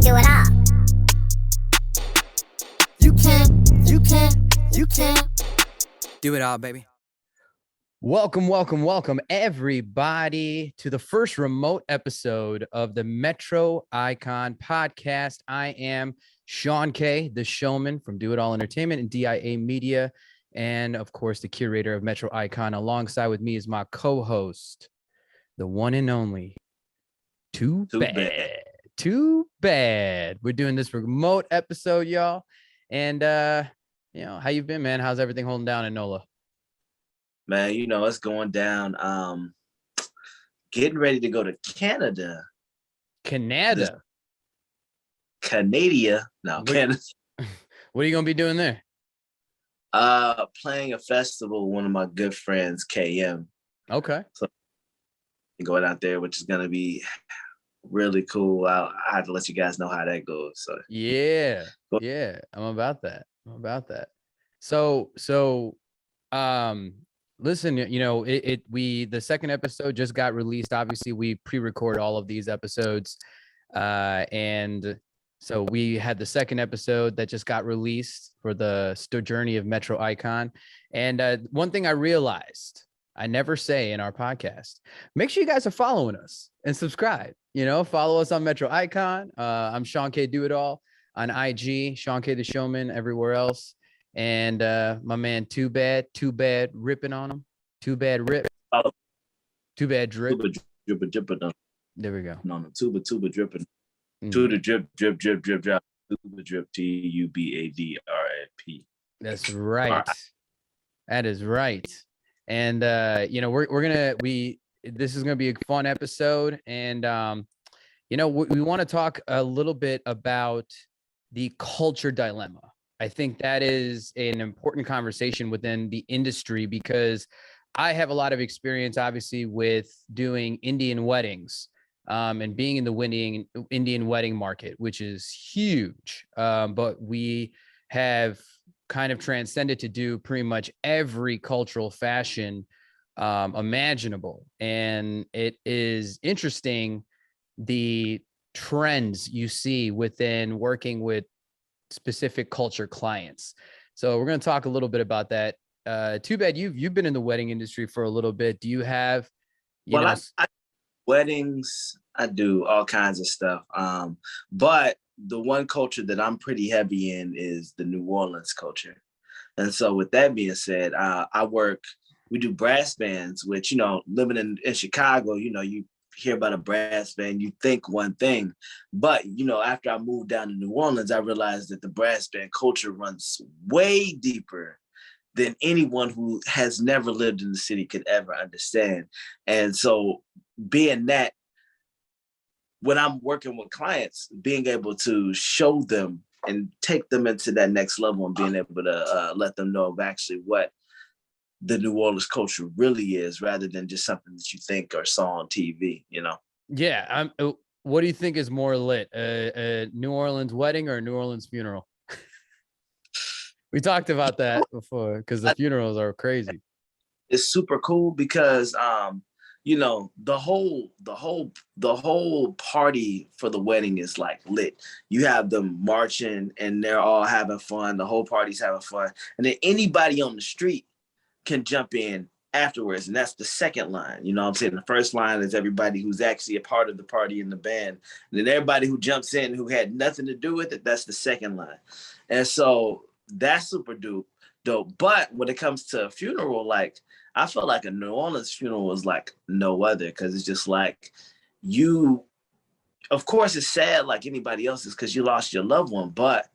do it all. You can't Do it all, baby. Welcome, everybody, to the first remote episode of the Metro Icon podcast. I am Shawn Kay the Showman from Do It All Entertainment and DIA Media, and of course, the curator of Metro Icon. Alongside with me is my co-host, the one and only Tubad. Tubad. We're doing this remote episode, y'all, and how you been, man? How's everything holding down in NOLA? Man, it's going down. Getting ready to go to Canada. Canada? Canada. No, Canada. What are you going to be doing there? Playing a festival with one of my good friends, KM. Okay. So going out there, which is going to be really cool. I have to let you guys know how that goes. So yeah, I'm about that. So, listen, the second episode just got released. Obviously, we pre-record all of these episodes, and so we had the second episode that just got released for the journey of Metro Icon. And one thing I realized I never say in our podcast: make sure you guys are following us and subscribe. Follow us on Metro Icon. I'm Shawn Kay Do It All on IG, Shawn Kay the Showman everywhere else. And my man Tubad ripping on him. Tubad rip. Tubad drip. Tuba. There we go. No, tuba dripping. Tuba drip. Tuba drip. TUBADRIP. That's right. That is right. And this is gonna be a fun episode. And we want to talk a little bit about the culture dilemma. I think that is an important conversation within the industry because I have a lot of experience, obviously, with doing Indian weddings and being in the Indian wedding market, which is huge. But we have kind of transcended to do pretty much every cultural fashion imaginable. And it is interesting the trends you see within working with specific culture clients. So we're going to talk a little bit about that. Tubad, you've been in the wedding industry for a little bit. Do you have I weddings? I do all kinds of stuff. But the one culture that I'm pretty heavy in is the New Orleans culture. And so with that being said, we do brass bands, which, living in Chicago, you hear about a brass band, you think one thing. But, after I moved down to New Orleans, I realized that the brass band culture runs way deeper than anyone who has never lived in the city could ever understand. And so being that, when I'm working with clients, being able to show them and take them into that next level and being able to let them know of actually what the New Orleans culture really is, rather than just something that you think or saw on TV, Yeah. What do you think is more lit, a New Orleans wedding or a New Orleans funeral? We talked about that before because the funerals are crazy. It's super cool because, the whole party for the wedding is like lit. You have them marching and they're all having fun. The whole party's having fun. And then anybody on the street can jump in afterwards, and that's the second line. You know what I'm saying? The first line is everybody who's actually a part of the party in the band, and then everybody who jumps in who had nothing to do with it, that's the second line. And so that's super dope. But when it comes to a funeral, like, I felt like a New Orleans funeral was like no other, because it's just like, of course it's sad like anybody else's because you lost your loved one, but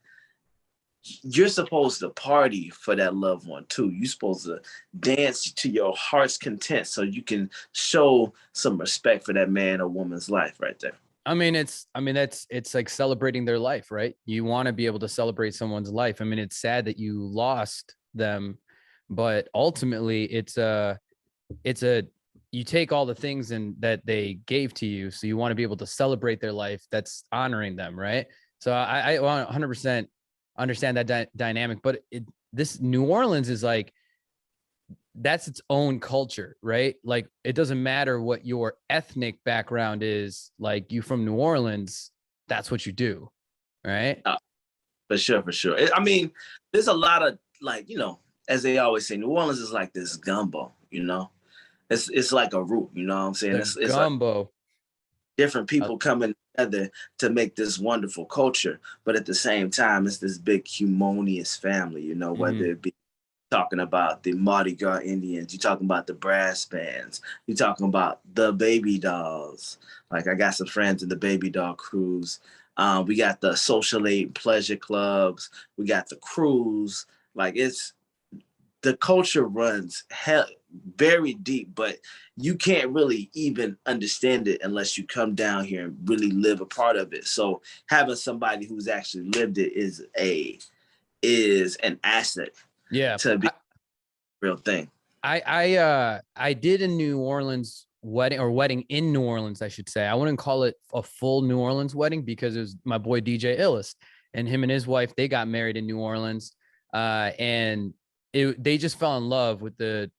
you're supposed to party for that loved one too. You're supposed to dance to your heart's content so you can show some respect for that man or woman's life right there. It's like celebrating their life, right? You want to be able to celebrate someone's life. I mean, it's sad that you lost them, but ultimately you take all the things that they gave to you. So you want to be able to celebrate their life. That's honoring them. Right. So I 100% understand that dynamic, but this New Orleans is like, that's its own culture, right? Like, it doesn't matter what your ethnic background is. Like, you from New Orleans, that's what you do. right? For sure, for sure. I mean, there's a lot of like, as they always say, New Orleans is like this gumbo, It's like a root, you know what I'm saying? It's like Gumbo. different people coming together to make this wonderful culture, but at the same time, it's this big humongous family, whether it be talking about the Mardi Gras Indians, you're talking about the brass bands, you're talking about the baby dolls. Like I got some friends in the baby doll crews. We got the social aid pleasure clubs. We got the crews. Like the culture runs very deep, but you can't really even understand it unless you come down here and really live a part of it. So having somebody who's actually lived it is an asset. Yeah, to be a real thing. I did a New Orleans wedding in New Orleans, I should say. I wouldn't call it a full New Orleans wedding because it was my boy DJ Illest and him and his wife. They got married in New Orleans, and they just fell in love with the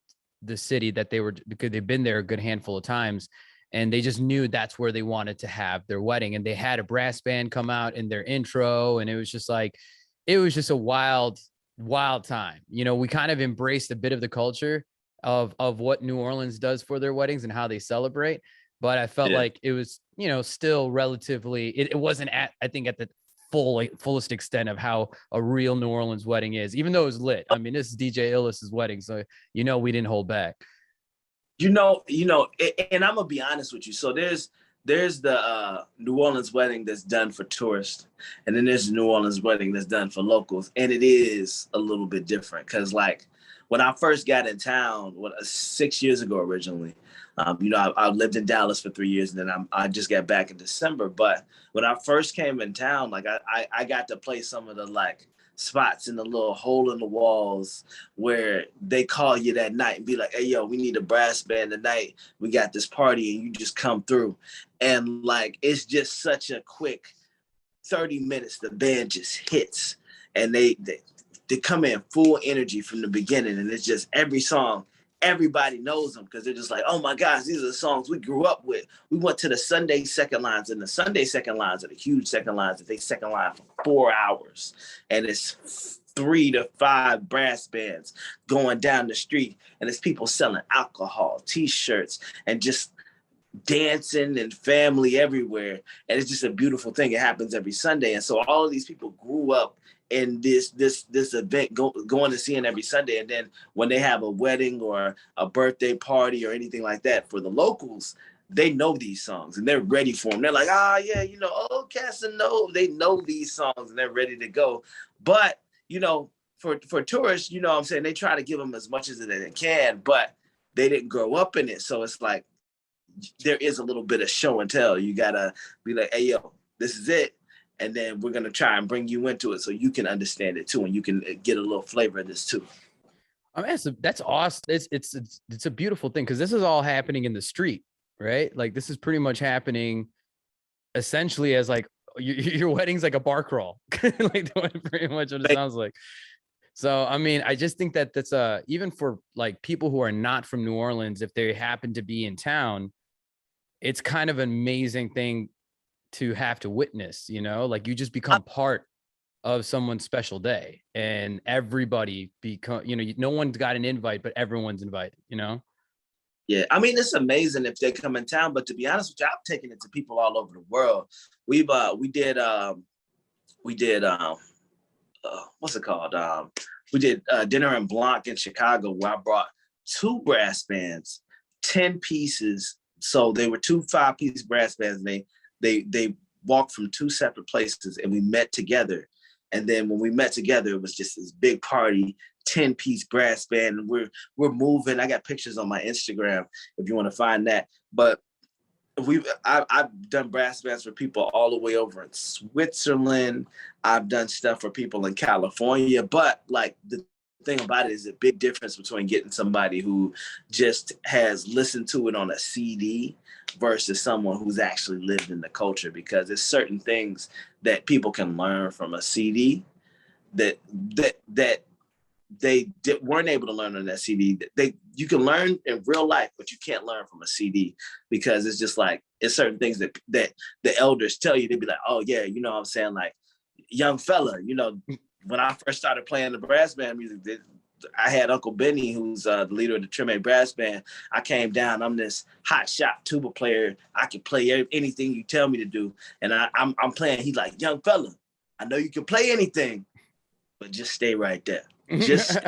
city that they were, because they've been there a good handful of times, and they just knew that's where they wanted to have their wedding. And they had a brass band come out in their intro, and it was just a wild time. We kind of embraced a bit of the culture of what New Orleans does for their weddings and how they celebrate. But I felt like it was, still relatively, it wasn't at the fullest extent of how a real New Orleans wedding is, even though it was lit. I mean, this is DJ Illest's wedding, so we didn't hold back. And I'm gonna be honest with you. So there's the New Orleans wedding that's done for tourists, and then there's the New Orleans wedding that's done for locals, and it is a little bit different because, like, when I first got in town, 6 years ago originally, I lived in Dallas for 3 years, and then I just got back in December. But when I first came in town, like I got to play some of the like spots in the little hole in the walls where they call you that night and be like, hey, yo, we need a brass band tonight. We got this party and you just come through. And like, it's just such a quick 30 minutes. The band just hits and they come in full energy from the beginning. And it's just every song, everybody knows them because they're just like, oh my gosh, these are the songs we grew up with. We went to the Sunday second lines, and the Sunday second lines are the huge second lines that they second line for 4 hours. And it's 3 to 5 brass bands going down the street, and it's people selling alcohol, t-shirts, and just dancing and family everywhere. And it's just a beautiful thing. It happens every Sunday. And so all of these people grew up in this event, going to seeing every Sunday. And then when they have a wedding or a birthday party or anything like that, for the locals, they know these songs and they're ready for them. They're like, yeah, oh, Casanova. They know these songs and they're ready to go. But, for tourists, what I'm saying, they try to give them as much as they can, but they didn't grow up in it. So it's like, there is a little bit of show and tell. You gotta be like, hey, yo, this is it. And then we're gonna try and bring you into it so you can understand it too, and you can get a little flavor of this too. I mean, that's awesome. It's a beautiful thing because this is all happening in the street, right? Like this is pretty much happening essentially as like your wedding's like a bar crawl, like pretty much what it sounds like. So, I mean, I just think that that's even for like people who are not from New Orleans, if they happen to be in town, it's kind of an amazing thing to have to witness, like you just become part of someone's special day, and everybody no one's got an invite, but everyone's invited, Yeah, I mean, it's amazing if they come in town, but to be honest with you, I've taken it to people all over the world. We did what's it called? We did Dinner en Blanc in Chicago, where I brought 2 brass bands, 10 pieces. So they were 2 5-piece brass bands. And they walked from 2 separate places, and we met together. And then when we met together, it was just this big party, 10-piece brass band. And we're moving. I got pictures on my Instagram if you want to find that. But I've done brass bands for people all the way over in Switzerland. I've done stuff for people in California. But like the thing about it is a big difference between getting somebody who just has listened to it on a CD versus someone who's actually lived in the culture, because there's certain things that people can learn from a CD that they weren't able to learn on that CD. You can learn in real life, but you can't learn from a CD, because it's just like, it's certain things that the elders tell you. They'd be like, oh yeah, what I'm saying? Like, young fella. When I first started playing the brass band music, I had Uncle Benny, who's the leader of the Treme Brass Band. I came down. I'm this hot shot tuba player. I can play anything you tell me to do. And I'm playing. He's like, young fella, I know you can play anything, but just stay right there. Just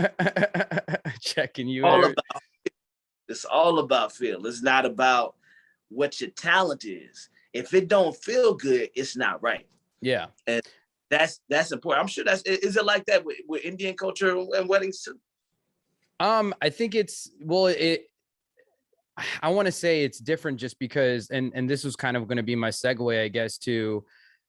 checking you all out. It's all about feel. It's not about what your talent is. If it don't feel good, it's not right. Yeah. And that's important. I'm sure is it like that with Indian culture and weddings too? I think I want to say it's different just because, and this was kind of going to be my segue, I guess, to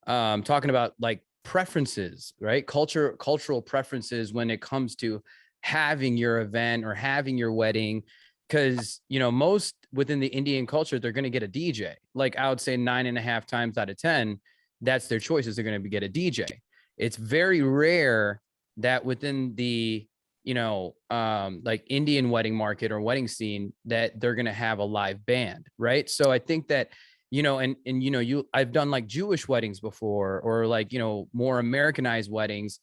talking about like preferences, right? Cultural preferences when it comes to having your event or having your wedding. Because, most within the Indian culture, they're going to get a DJ. Like I would say 9.5 times out of 10, that's their choices. They're going to get a DJ. It's very rare that within the, like Indian wedding market or wedding scene that they're going to have a live band. Right. So I think that, I've done like Jewish weddings before, or like, more Americanized weddings.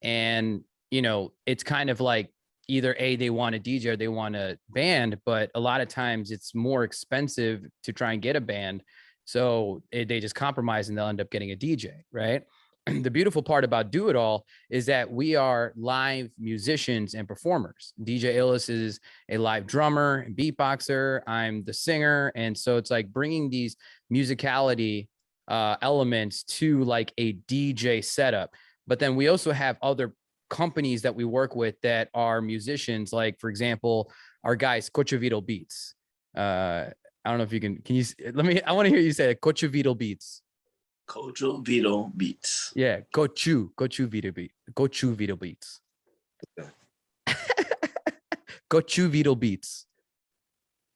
And, it's kind of like either they want a DJ or they want a band, but a lot of times it's more expensive to try and get a band. So they just compromise and they'll end up getting a DJ, right? The beautiful part about Do It All is that we are live musicians and performers. DJ Illis is a live drummer and beatboxer. I'm the singer. And so it's like bringing these musicality elements to like a DJ setup. But then we also have other companies that we work with that are musicians. Like, for example, our guys, Cochavito Beats. I don't know if you can you, I want to hear you say it. Cochavito Beats. Cochavito Beats. Yeah, Cochavito Beats. Cochavito Beats. Cochavito Beats.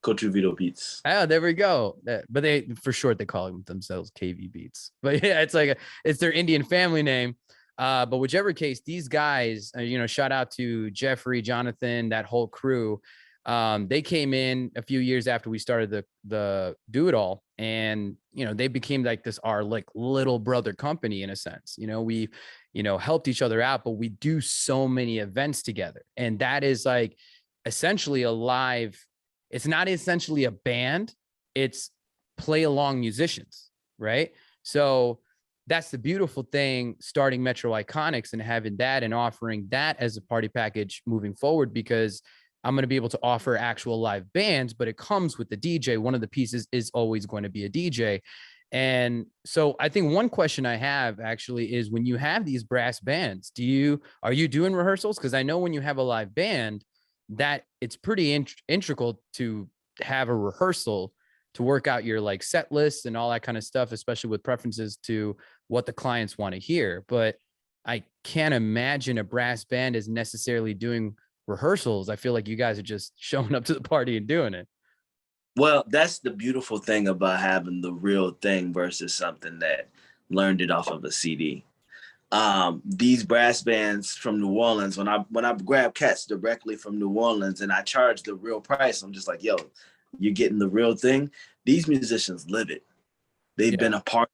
Cochavito Beats. Oh, there we go. But they, for short, they call themselves KV Beats. But yeah, it's their Indian family name. But whichever case, these guys, shout out to Jeffrey, Jonathan, that whole crew. They came in a few years after we started the Do It All, and they became like our like little brother company in a sense. We helped each other out, but we do so many events together, and that is like essentially a live. It's not essentially a band; it's play along musicians, right? So that's the beautiful thing starting Metro Iconics and having that and offering that as a party package moving forward, because I'm going to be able to offer actual live bands, but it comes with the DJ. One of the pieces is always going to be a DJ. And so I think one question I have actually is, when you have these brass bands, are you doing rehearsals? Because I know when you have a live band, that it's pretty integral to have a rehearsal to work out your like set lists and all that kind of stuff, especially with preferences to what the clients want to hear. But I can't imagine a brass band is necessarily doing rehearsals. I feel like you guys are just showing up to the party and doing it. Well, that's the beautiful thing about having the real thing versus something that learned it off of a CD. These brass bands from New Orleans, when I grab cats directly from New Orleans and I charge the real price, I'm just like, yo, you're getting the real thing. These musicians live it. They've been a part.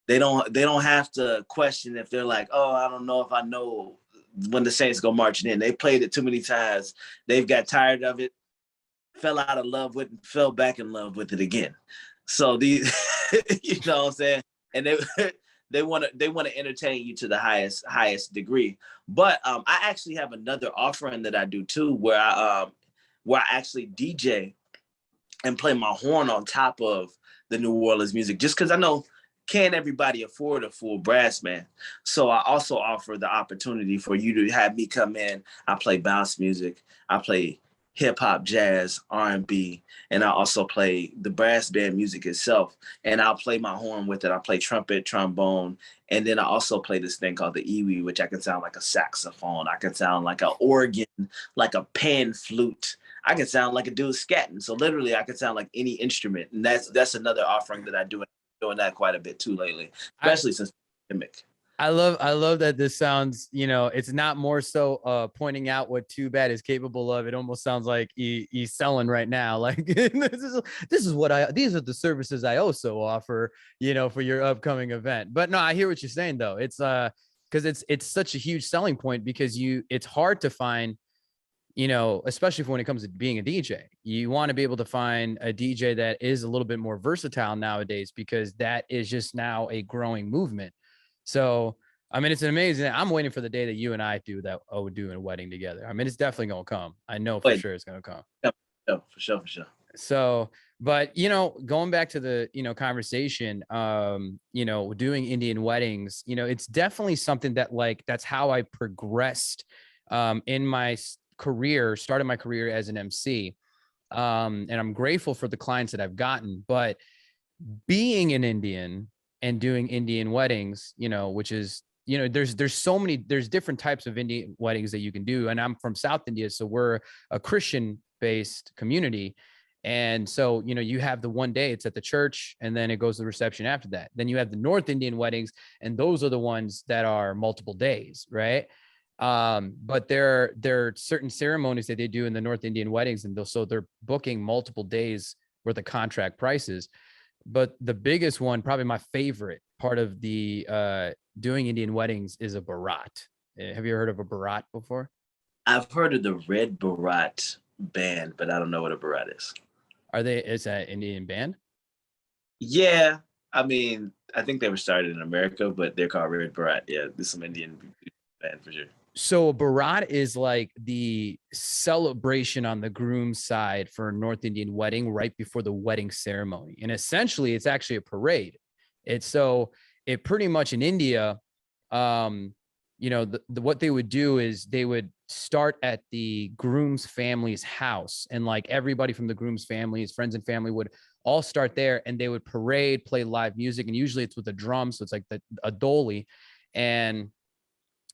They don't have to question if they're like, oh, I don't know if I know when the Saints go marching in. They played it too many times. They've got tired of it, fell out of love with it, fell back in love with it again. So these, you know what I'm saying? And they want to entertain you to the highest degree. But I actually have another offering that I do too, where I actually DJ and play my horn on top of the New Orleans music, just because I know can't everybody afford a full brass band. So I also offer the opportunity for you to have me come in. I play bounce music. I play hip hop, jazz, R&B, and I also play the brass band music itself. And I'll play my horn with it. I play trumpet, trombone, and then I also play this thing called the iwi, which I can sound like a saxophone. I can sound like an organ, like a pan flute. I can sound like a dude scatting. So literally I can sound like any instrument. And that's another offering that I do. Doing that quite a bit too lately, especially since the pandemic. I love that this sounds, it's not more so pointing out what Tubad is capable of. It almost sounds like he's selling right now. Like these are the services I also offer, for your upcoming event. But no, I hear what you're saying though. It's because it's such a huge selling point, because it's hard to find, especially when it comes to being a DJ. You want to be able to find a DJ that is a little bit more versatile nowadays, because that is just now a growing movement. So, I mean, it's an amazing. I'm waiting for the day that you and I do a wedding together. I mean, it's definitely gonna come. I know for sure it's gonna come. Yeah, for sure. So, but going back to the conversation, doing Indian weddings, it's definitely something that that's how I progressed in my career, started my career as an MC. And I'm grateful for the clients that I've gotten. But being an Indian and doing Indian weddings, which is, there's different types of Indian weddings that you can do. And I'm from South India, so we're a Christian based community. And so, you have the one day, it's at the church, and then it goes to the reception after that. Then you have the North Indian weddings, and those are the ones that are multiple days, right? But there are certain ceremonies that they do in the North Indian weddings, and so they're booking multiple days worth of contract prices. But the biggest one, probably my favorite part of the doing Indian weddings, is a barat. Have you heard of a barat before? I've heard of the Red Barat band, but I don't know what a barat is. Is that an Indian band? Yeah. I mean, I think they were started in America, but they're called Red Barat. Yeah, there's some Indian band for sure. So a barat is like the celebration on the groom's side for a North Indian wedding right before the wedding ceremony. And essentially it's actually a parade. It pretty much in India, what they would do is they would start at the groom's family's house, and like everybody from the groom's family, his friends and family, would all start there, and they would parade, play live music. And usually it's with a drum. So it's like a dolly, and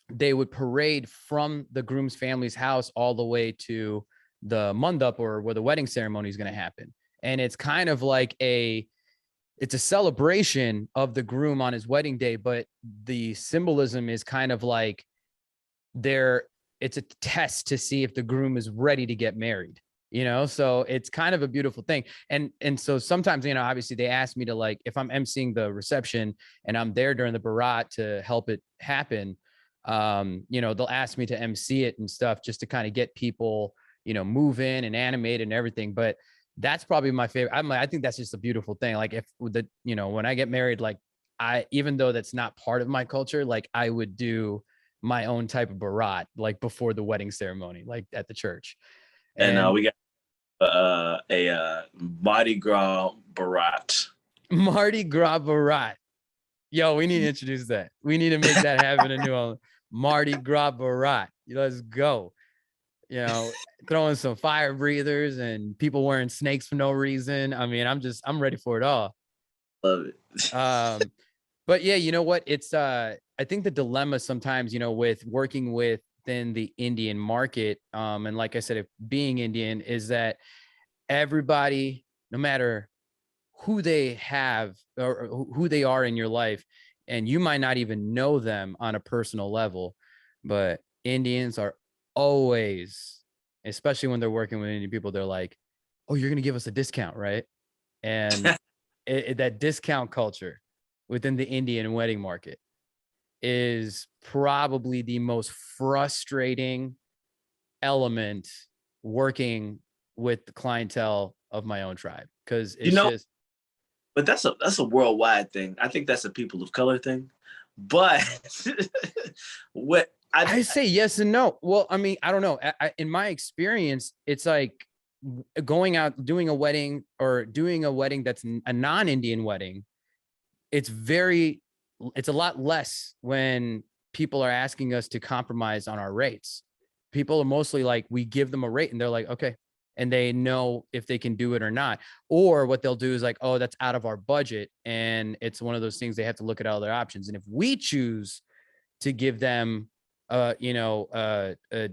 they would parade from the groom's family's house all the way to the mandap, or where the wedding ceremony is going to happen. And it's kind of like it's a celebration of the groom on his wedding day, but the symbolism is kind of like it's a test to see if the groom is ready to get married, so it's kind of a beautiful thing. And so sometimes, obviously they ask me to, if I'm emceeing the reception and I'm there during the barat to help it happen, they'll ask me to MC it and stuff, just to kind of get people, move in and animate and everything. But that's probably my favorite. I think that's just a beautiful thing. Like, if when I get married, even though that's not part of my culture, I would do my own type of barat, before the wedding ceremony, at the church. And we got a Mardi Gras barat. Mardi Gras barat. Yo, we need to introduce that. We need to make that happen in New Orleans. Mardi Gras barat. Let's go. Throwing some fire breathers and people wearing snakes for no reason. I mean, I'm ready for it all. Love it. But yeah, you know what? It's I think the dilemma sometimes, with working within the Indian market, and like I said, if being Indian, is that everybody, no matter who they have or who they are in your life, and you might not even know them on a personal level, but Indians are always, especially when they're working with Indian people, they're like, oh, you're going to give us a discount, right? And that discount culture within the Indian wedding market is probably the most frustrating element working with the clientele of my own tribe, because it's but that's a worldwide thing. I think that's a people of color thing. But what I say yes and no. Well, I mean, I don't know. In my experience, it's like going out, doing a wedding, or doing a wedding that's a non-Indian wedding. It's a lot less when people are asking us to compromise on our rates. People are mostly like, we give them a rate and they're like, okay. And they know if they can do it or not. Or what they'll do is like, oh, that's out of our budget. And it's one of those things they have to look at all their options. And if we choose to give them a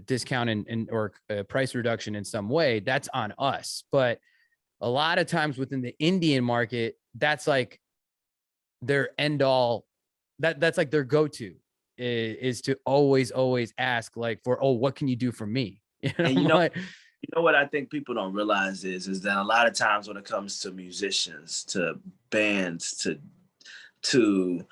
discount or a price reduction in some way, that's on us. But a lot of times within the Indian market, that's like their end all. That's like their go-to is to always ask what can you do for me? You know what I think people don't realize is that a lot of times when it comes to musicians, to bands, to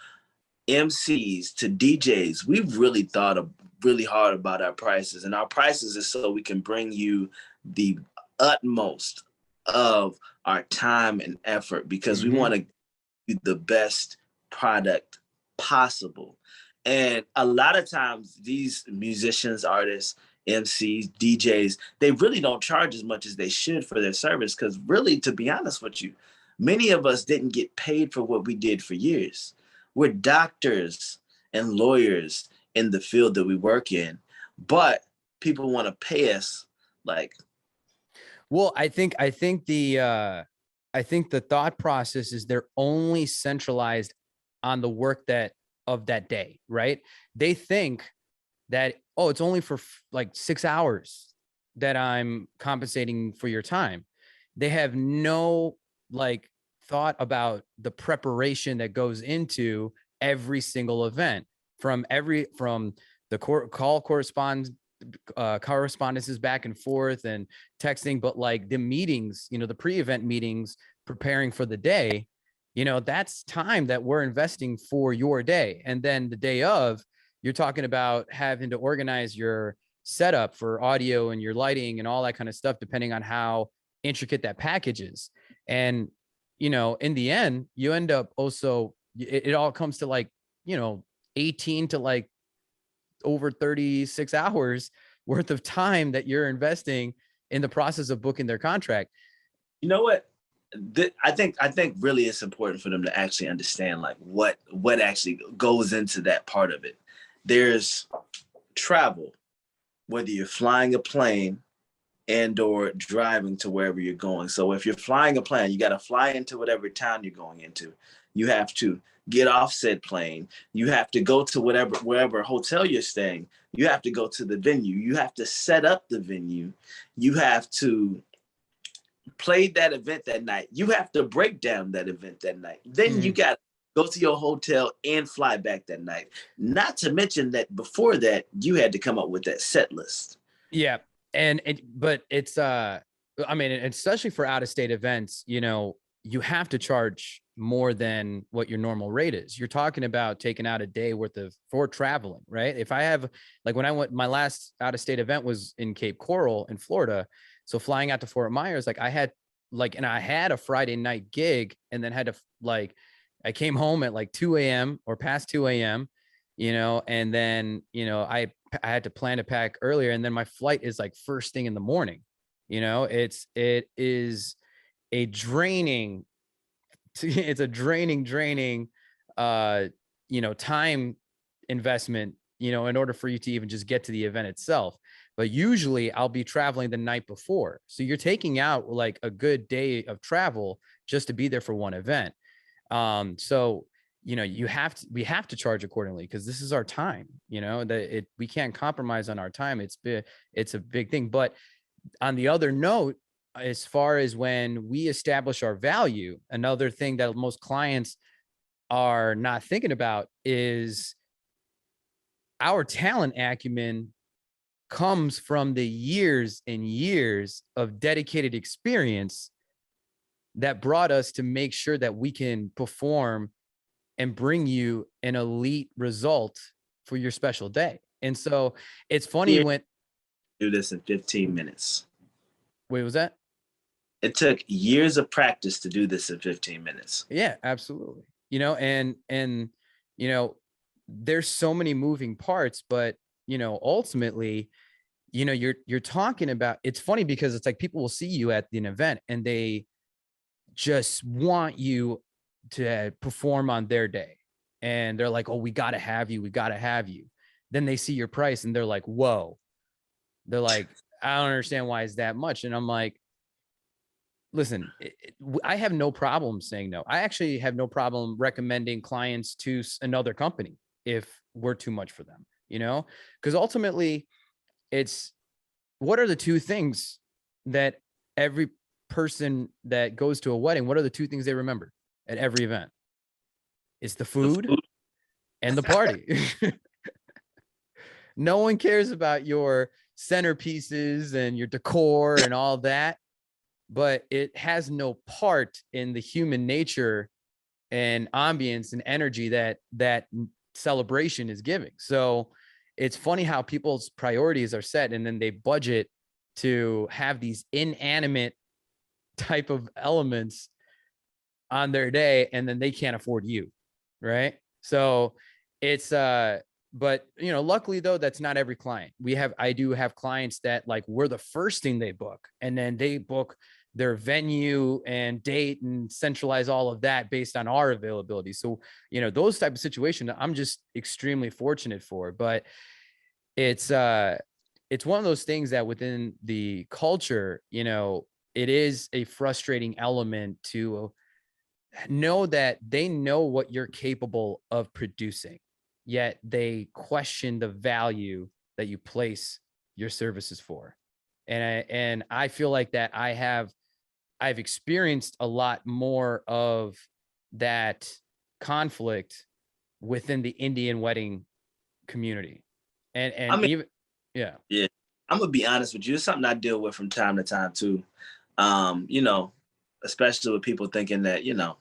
MCs to DJs, we've really thought really hard about our prices, and our prices is so we can bring you the utmost of our time and effort, because we want to give you the best product possible. And a lot of times these musicians, artists, MCs, DJs, they really don't charge as much as they should for their service, because really, to be honest with you, many of us didn't get paid for what we did for years. We're doctors and lawyers in the field that we work in, but people want to pay us like. Well, I think the thought process is they're only centralized on the work of that day, right? They think that, oh, it's only for like 6 hours that I'm compensating for your time. They have no like thought about the preparation that goes into every single event, from the correspondences back and forth and texting, but like the meetings, the pre-event meetings, preparing for the day, that's time that we're investing for your day. And then the day of, you're talking about having to organize your setup for audio and your lighting and all that kind of stuff, depending on how intricate that package is. And, in the end, you end up also, it all comes to like, 18 to like over 36 hours worth of time that you're investing in the process of booking their contract. You know what? I think really it's important for them to actually understand like what actually goes into that part of it. There's travel, whether you're flying a plane and or driving to wherever you're going. So if you're flying a plane, you got to fly into whatever town you're going into. You have to get off said plane. You have to go to wherever hotel you're staying. You have to go to the venue. You have to set up the venue. You have to play that event that night. You have to break down that event that night. Then you got to go to your hotel and fly back that night. Not to mention that before that, you had to come up with that set list. Yeah. But it's, I mean, especially for out of state events, you have to charge more than what your normal rate is. You're talking about taking out a day worth for traveling, right? If I have, like when I went, my last out of state event was in Cape Coral in Florida. So flying out to Fort Myers, I had a Friday night gig, and then had to I came home at like 2 a.m. or past 2 a.m., and then, I had to plan to pack earlier, and then my flight is like first thing in the morning. It is a draining, time investment, in order for you to even just get to the event itself. But usually I'll be traveling the night before. So you're taking out like a good day of travel just to be there for one event. So, we have to charge accordingly, because this is our time, we can't compromise on our time. It's a big thing. But on the other note, as far as when we establish our value, another thing that most clients are not thinking about is our talent acumen comes from the years and years of dedicated experience that brought us to make sure that we can perform and bring you an elite result for your special day. And so it's funny when do this in 15 minutes. Wait, was that? It took years of practice to do this in 15 minutes. Yeah, absolutely. And there's so many moving parts, but ultimately, you're talking about, it's funny because it's like people will see you at an event and they just want you to perform on their day. And they're like, oh, we got to have you. We got to have you. Then they see your price and they're like, whoa. They're like, I don't understand why it's that much. And I'm like, listen, I have no problem saying no. I actually have no problem recommending clients to another company if we're too much for them, because ultimately it's, what are the two things that every person that goes to a wedding, what are the two things they remember at every event? It's the food and the party. No one cares about your centerpieces and your decor and all that, but it has no part in the human nature and ambience and energy that celebration is giving. So it's funny how people's priorities are set, and then they budget to have these inanimate type of elements on their day, and then they can't afford you, right? So it's but you know, luckily though, that's not every client. I do have clients that like we're the first thing they book, and then they book their venue and date and centralize all of that based on our availability. So, you know, those type of situations I'm just extremely fortunate for. But it's one of those things that within the culture, you know, it is a frustrating element to know that they know what you're capable of producing, yet they question the value that you place your services for. And I feel like that I've experienced a lot more of that conflict within the Indian wedding community. And I mean, even, yeah. yeah, I'm gonna be honest with you. It's something I deal with from time to time too. You know, especially with people thinking that, you know,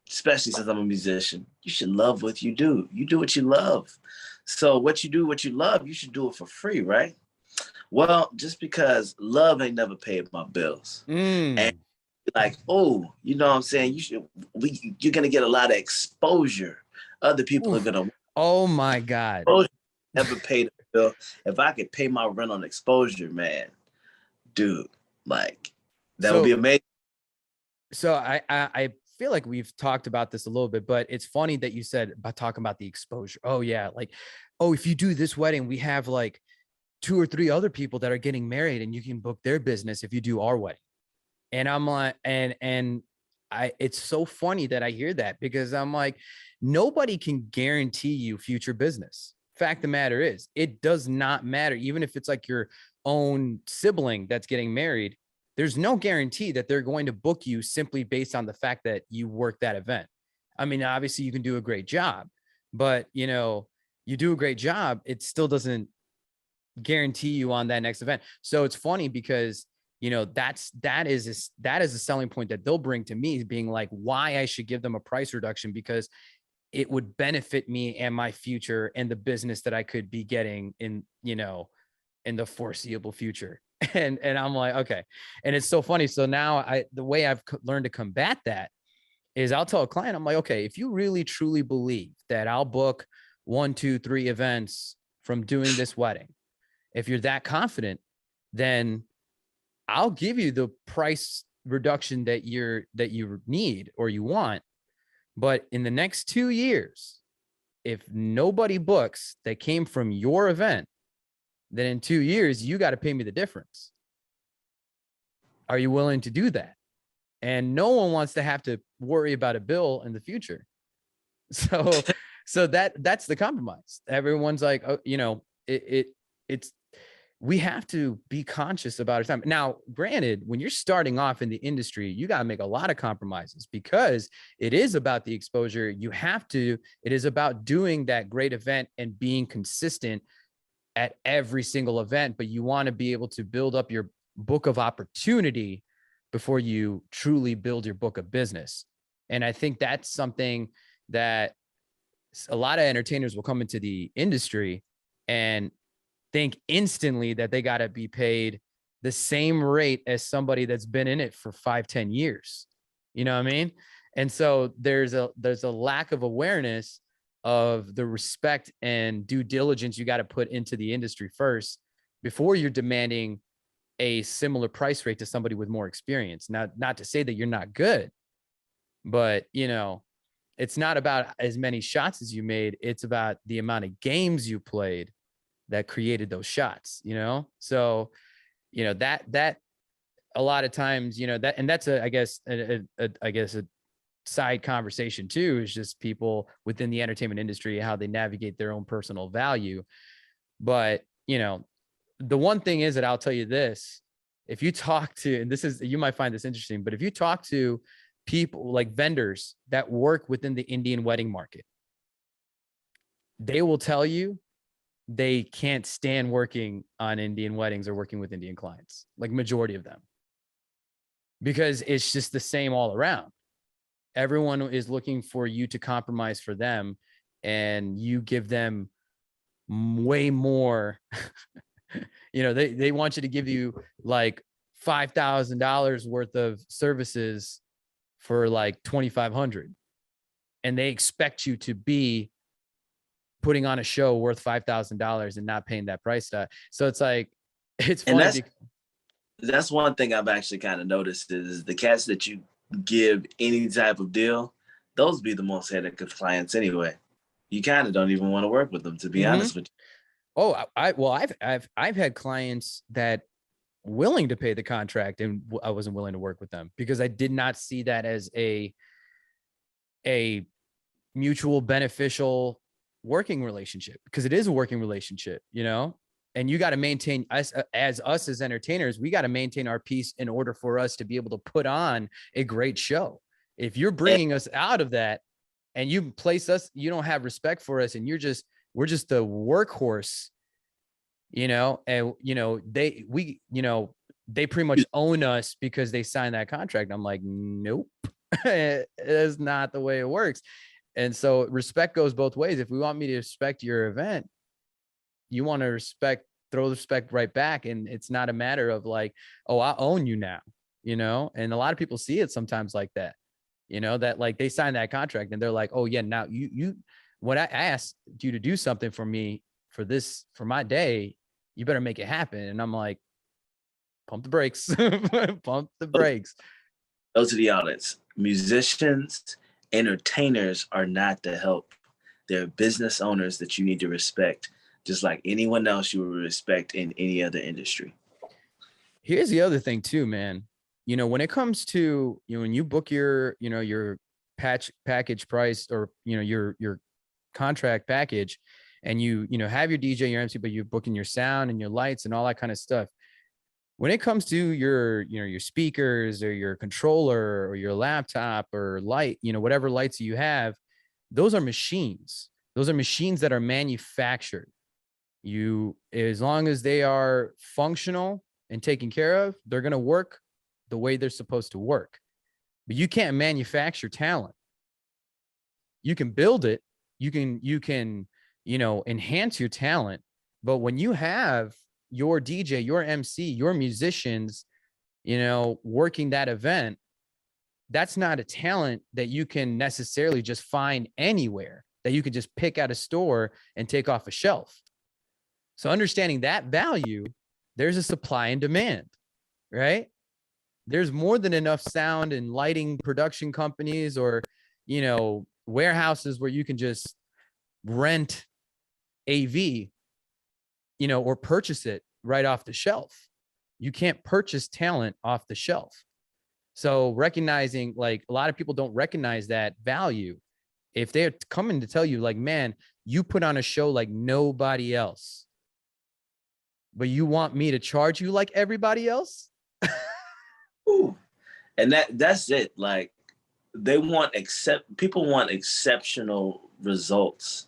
especially since I'm a musician, you should love what you do. You do what you love. So what you do, what you love, you should do it for free, right? Well, just because love ain't never paid my bills. And like, oh, you know what I'm saying? You're gonna get a lot of exposure. Other people Oof. are gonna Oh my God. never paid a bill. If I could pay my rent on exposure, man, dude, like that would be amazing. So I feel like we've talked about this a little bit, but it's funny that you said about talking about the exposure. Oh yeah, like, oh, if you do this wedding, we have like 2 or 3 other people that are getting married, and you can book their business if you do our wedding. And I'm like, it's so funny that I hear that, because I'm like, nobody can guarantee you future business. Fact of the matter is, it does not matter. Even if it's like your own sibling that's getting married, there's no guarantee that they're going to book you simply based on the fact that you work that event. I mean, obviously you can do a great job, but you know, you do a great job, it still doesn't guarantee you on that next event. So it's funny because, you know, that is a selling point that they'll bring to me, being like, why I should give them a price reduction, because it would benefit me and my future and the business that I could be getting in, you know, in the foreseeable future. And I'm like, okay. And it's so funny. So now the way I've learned to combat that is I'll tell a client, I'm like, okay, if you really truly believe that I'll book 1, 2, 3 events from doing this wedding, if you're that confident, then I'll give you the price reduction that you need or you want. But in the next 2 years, if nobody books that came from your event, then in 2 years, you got to pay me the difference. Are you willing to do that? And no one wants to have to worry about a bill in the future. So that's the compromise. Everyone's like, oh, you know, it's, we have to be conscious about our time. Now, granted, when you're starting off in the industry, you got to make a lot of compromises, because it is about the exposure. It is about doing that great event and being consistent at every single event, but you want to be able to build up your book of opportunity before you truly build your book of business. And I think that's something that a lot of entertainers will come into the industry and think instantly that they got to be paid the same rate as somebody that's been in it for 5-10 years. You know what I mean? And so there's a lack of awareness of the respect and due diligence you got to put into the industry first before you're demanding a similar price rate to somebody with more experience. Now, not to say that you're not good, but you know, it's not about as many shots as you made. It's about the amount of games you played that created those shots, you know? So, you know, that a lot of times, you know, that, and that's I guess a side conversation too, is just people within the entertainment industry, how they navigate their own personal value. But, you know, the one thing is that I'll tell you this, if you talk to, and this is, you might find this interesting, but if you talk to people like vendors that work within the Indian wedding market, they will tell you they can't stand working on Indian weddings or working with Indian clients, like majority of them, because it's just the same all around. Everyone is looking for you to compromise for them and you give them way more. They want you to give you like $5,000 worth of services for like 2,500, and they expect you to be putting on a show worth $5,000 and not paying that price tag. So it's like, it's funny. And that's one thing I've actually kind of noticed is the cats that you give any type of deal, those be the most headache of clients anyway. You kind of don't even want to work with them, to be honest with you. Oh, I've had clients that willing to pay the contract, and I wasn't willing to work with them because I did not see that as a mutual beneficial working relationship, because it is a working relationship, and you got to maintain us as entertainers. We got to maintain our peace in order for us to be able to put on a great show. If you're bringing us out of that and you place us, you don't have respect for us, and we're just the workhorse, and they pretty much own us because they signed that contract. I'm like, nope, it is not the way it works. And so respect goes both ways. If we want me to respect your event, you want to throw the respect right back. And it's not a matter of like, oh, I own you now, and a lot of people see it sometimes like that, that like they sign that contract and they're like, oh yeah, now you, when I asked you to do something for me for my day, you better make it happen. And I'm like, pump the brakes, pump the brakes. Those are the audience. Musicians, entertainers are not the help. They're business owners that you need to respect, just like anyone else you would respect in any other industry. Here's the other thing too, man. When it comes to, when you book your package price, or, your contract package, and you have your DJ, your MC, but you're booking your sound and your lights and all that kind of stuff. When it comes to your speakers or your controller or your laptop or light, whatever lights you have, those are machines. Those are machines that are manufactured. As long as they are functional and taken care of, they're going to work the way they're supposed to work. But you can't manufacture talent. You can build it. You can enhance your talent. But when you have your DJ, your MC, your musicians, working that event, that's not a talent that you can necessarily just find anywhere, that you could just pick out a store and take off a shelf. So understanding that value, there's a supply and demand, right? There's more than enough sound and lighting production companies or, warehouses where you can just rent AV, or purchase it right off the shelf. You can't purchase talent off the shelf. So recognizing, like, a lot of people don't recognize that value. If they're coming to tell you, like, man, you put on a show like nobody else, but you want me to charge you like everybody else? Ooh. And that's it. Like, people want exceptional results,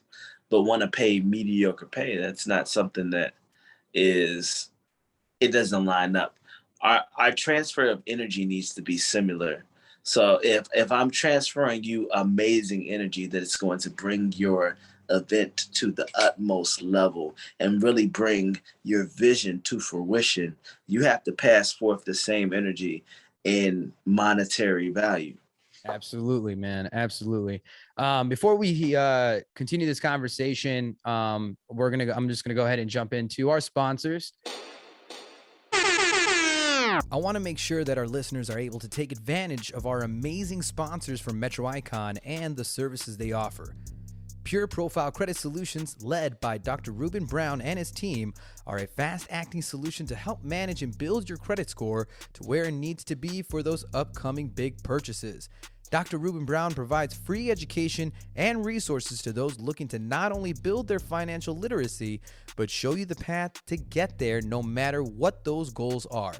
but want to pay mediocre pay. That's not something that it doesn't line up. Our transfer of energy needs to be similar. So if I'm transferring you amazing energy that is going to bring your event to the utmost level and really bring your vision to fruition, you have to pass forth the same energy in monetary value. Absolutely, man. Absolutely. Before we continue this conversation, I'm just gonna go ahead and jump into our sponsors. I want to make sure that our listeners are able to take advantage of our amazing sponsors from Metro Icon and the services they offer. Pure Profile Credit Solutions, led by Dr. Ruben Brown and his team, are a fast-acting solution to help manage and build your credit score to where it needs to be for those upcoming big purchases. Dr. Ruben Brown provides free education and resources to those looking to not only build their financial literacy, but show you the path to get there no matter what those goals are.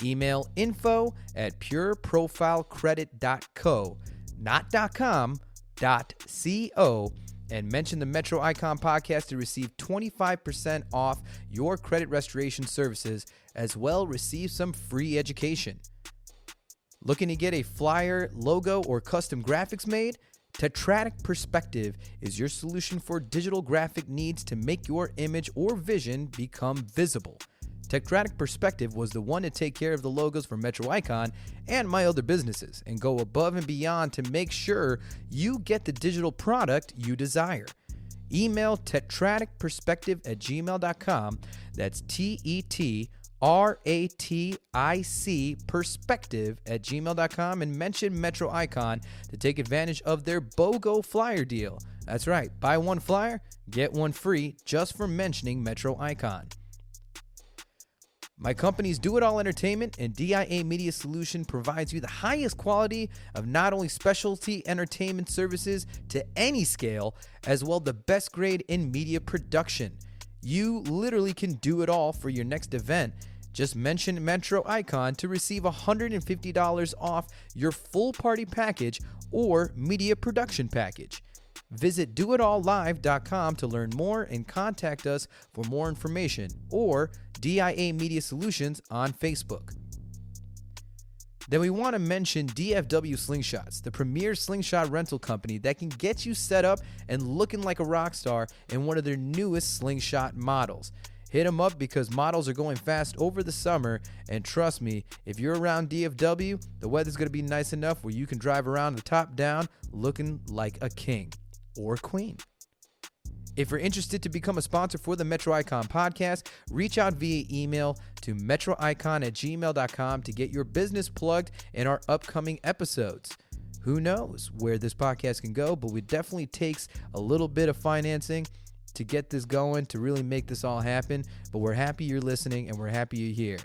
Email info@pureprofilecredit.co, not .com, .co, and mention the Metro Icon podcast to receive 25% off your credit restoration services, as well receive some free education. Looking to get a flyer, logo, or custom graphics made? Tetradic Perspective is your solution for digital graphic needs to make your image or vision become visible. Tetradic Perspective was the one to take care of the logos for Metro Icon and my other businesses and go above and beyond to make sure you get the digital product you desire. Email tetradicperspective@gmail.com. That's TETRATIC perspective@gmail.com and mention Metro Icon to take advantage of their BOGO flyer deal. That's right, buy one flyer, get one free just for mentioning Metro Icon. My company's Do It All Entertainment and DIA Media Solution provides you the highest quality of not only specialty entertainment services to any scale, as well the best grade in media production. You literally can do it all for your next event. Just mention Metro Icon to receive $150 off your full party package or media production package. Visit doitallive.com to learn more and contact us for more information, or DIA Media Solutions on Facebook. Then we want to mention DFW Slingshots, the premier slingshot rental company that can get you set up and looking like a rock star in one of their newest slingshot models. Hit them up because models are going fast over the summer, and trust me, if you're around DFW, the weather's going to be nice enough where you can drive around the top down looking like a king or queen. If you're interested to become a sponsor for the Metro Icon podcast, reach out via email to metroicon@gmail.com to get your business plugged in our upcoming episodes. Who knows where this podcast can go, but it definitely takes a little bit of financing to get this going, to really make this all happen. But we're happy you're listening and we're happy you're here.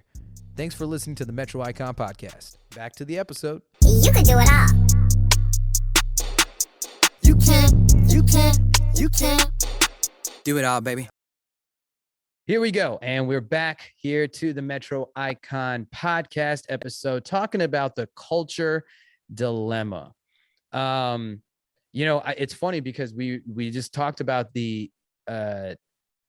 Thanks for listening to the Metro Icon podcast. Back to the episode. You can do it all. You can. Do it all, baby. Here we go. And we're back here to the Metro Icon podcast episode, talking about the culture dilemma. It's funny because we just talked about the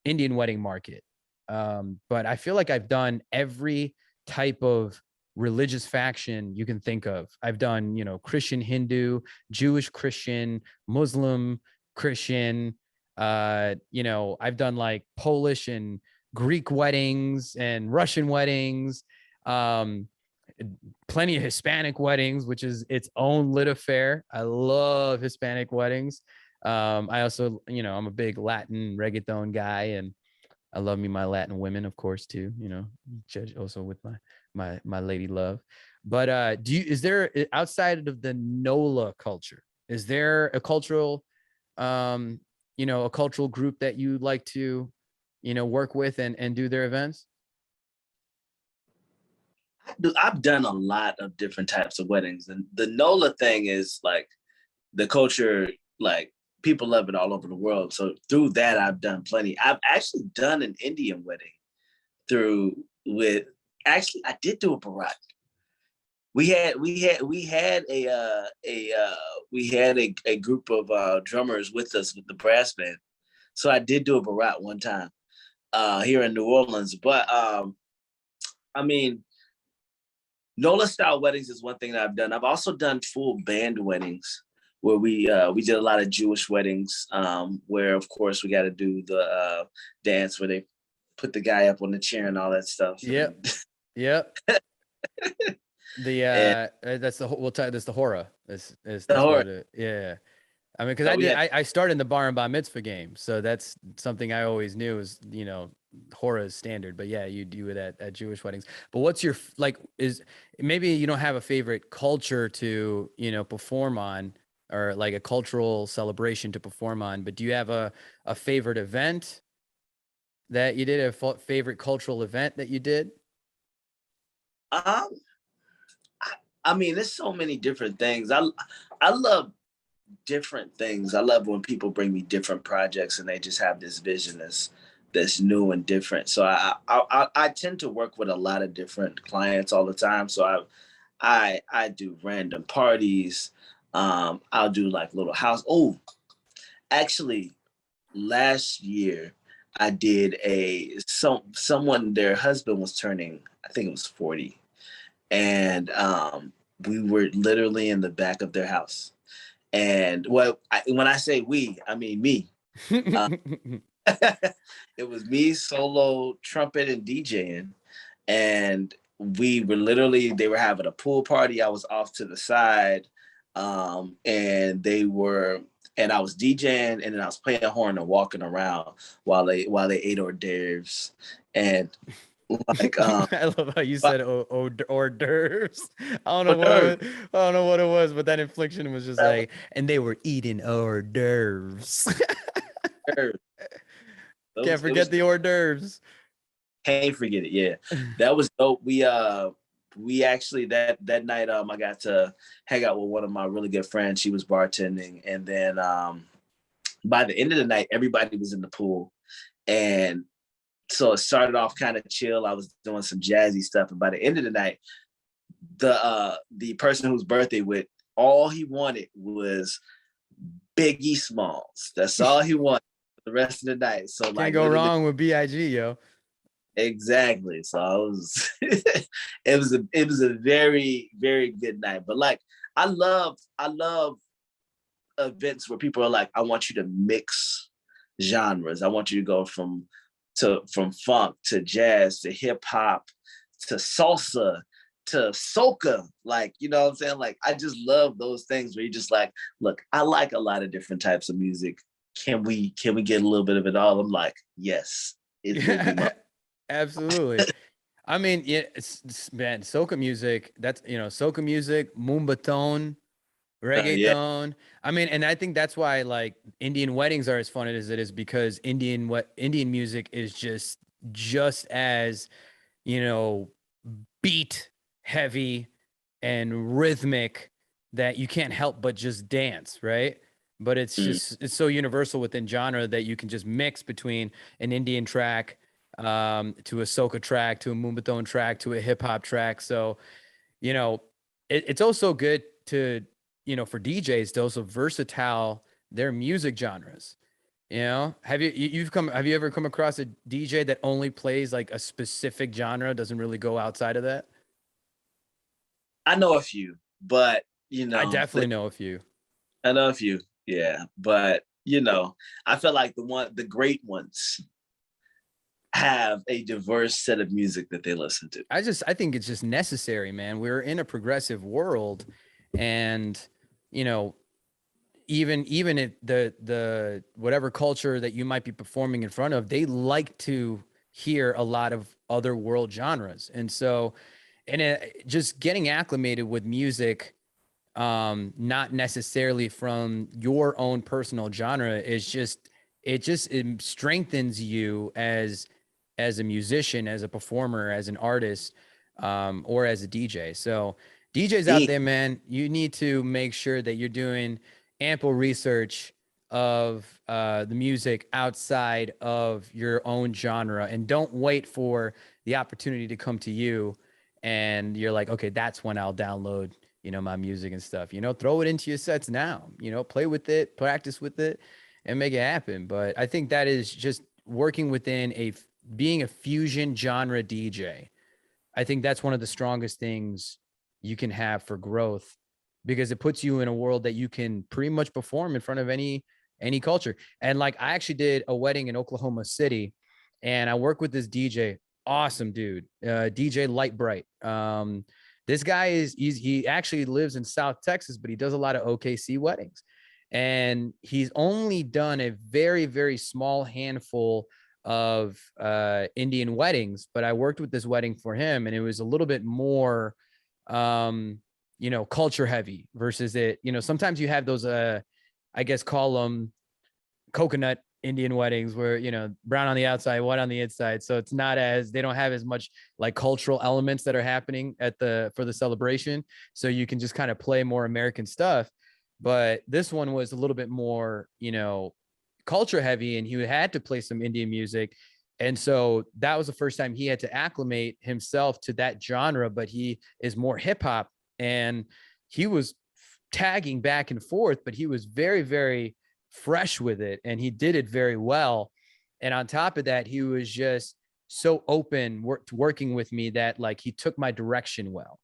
Indian wedding market. But I feel like I've done every type of religious faction you can think of. I've done, Christian, Hindu, Jewish, Christian, Muslim, Christian. I've done like Polish and Greek weddings and Russian weddings, plenty of Hispanic weddings, which is its own lit affair. I love Hispanic weddings. I also, I'm a big Latin reggaeton guy, and I love me my Latin women, of course, too, also with my lady love. But is there, outside of the NOLA culture, is there a cultural, a cultural group that you like to, work with and do their events? I've done a lot of different types of weddings, and the NOLA thing is like the culture, like people love it all over the world. So through that, I've done plenty. I've actually done an Indian wedding I did do a Bharat. We had a group of drummers with us with the brass band. So I did do a Bharat one time here in New Orleans. But NOLA style weddings is one thing that I've done. I've also done full band weddings where we did a lot of Jewish weddings where, of course, we got to do the dance where they put the guy up on the chair and all that stuff. Yep. That's the horror. That's the horror. Yeah. I mean, because I started in the bar and bar mitzvah game, so that's something I always knew is, horror is standard. But yeah, you do it at Jewish weddings. But what's your is maybe you don't have a favorite culture to perform on, or like a cultural celebration to perform on, but do you have a favorite event that you did, a favorite cultural event that you did? There's so many different things. I love different things. I love when people bring me different projects and they just have this vision that's new and different. So I tend to work with a lot of different clients all the time. So I do random parties. I'll do like little house. Oh, actually, last year I did someone, their husband was turning, I think it was 40. And we were literally in the back of their house. And when I say we, I mean me. Uh, it was me solo trumpet and DJing, and we were literally, they were having a pool party. I was off to the side, and I was DJing, and then I was playing a horn and walking around while they ate hors d'oeuvres. And like I love how you but- said hors d'oeuvres. I don't know what it was, but that inflection was just like, and they were eating hors d'oeuvres. Can't forget the hors d'oeuvres. Can't forget it. Yeah, that was dope. We actually that night I got to hang out with one of my really good friends. She was bartending, and then by the end of the night, everybody was in the pool, and so it started off kind of chill. I was doing some jazzy stuff, and by the end of the night, the person whose birthday with, all he wanted was Biggie Smalls. That's all he wanted for the rest of the night. So Can't like, go wrong with B.I.G., yo. exactly. So I was it was a very, very good night. But like I love events where people are like, I want you to mix genres. I want you to go from funk to jazz to hip hop to salsa to soca. Like, you know what I'm saying? Like, I just love those things where you're just like, look, I like a lot of different types of music. Can we get a little bit of it all? I'm like, yes. It will be my Absolutely. I mean, yeah, man, soca music, that's, soca music, moombaton, reggaeton. I mean, and I think that's why like Indian weddings are as fun as it is, because Indian music is just as, beat heavy and rhythmic that you can't help but just dance, right? But it's it's so universal within genre that you can just mix between an Indian track to a soca track, to a moombaton track, to a hip hop track. So, it's also good to, for DJs to also versatile their music genres. Have you ever come across a DJ that only plays like a specific genre, doesn't really go outside of that? I know a few, but I definitely know a few. I know a few. Yeah. But I feel like the great ones have a diverse set of music that they listen to. I think it's just necessary, man. We're in a progressive world, and even if the whatever culture that you might be performing in front of, they like to hear a lot of other world genres. And so, just getting acclimated with music, not necessarily from your own personal genre, it strengthens you as a musician, as a performer, as an artist, or as a DJ. So DJs out there, man, you need to make sure that you're doing ample research of the music outside of your own genre, and don't wait for the opportunity to come to you and you're like, okay, that's when I'll download my music and stuff. Throw it into your sets now. Play with it, practice with it, and make it happen. But I think that is just working within being a fusion genre DJ. I think that's one of the strongest things you can have for growth, because it puts you in a world that you can pretty much perform in front of any culture. And like, I actually did a wedding in Oklahoma City, and I worked with this DJ, awesome dude, DJ Light Bright. This guy he actually lives in South Texas, but he does a lot of OKC weddings, and he's only done a very, very small handful of Indian weddings. But I worked with this wedding for him, and it was a little bit more culture heavy versus it. Sometimes you have those I guess call them coconut Indian weddings where, brown on the outside, white on the inside. So it's not they don't have as much like cultural elements that are happening for the celebration. So you can just kind of play more American stuff. But this one was a little bit more, culture heavy, and he had to play some Indian music. And so that was the first time he had to acclimate himself to that genre, but he is more hip hop, and he was tagging back and forth, but he was very, very fresh with it, and he did it very well. And on top of that, he was just so open working with me that like he took my direction well,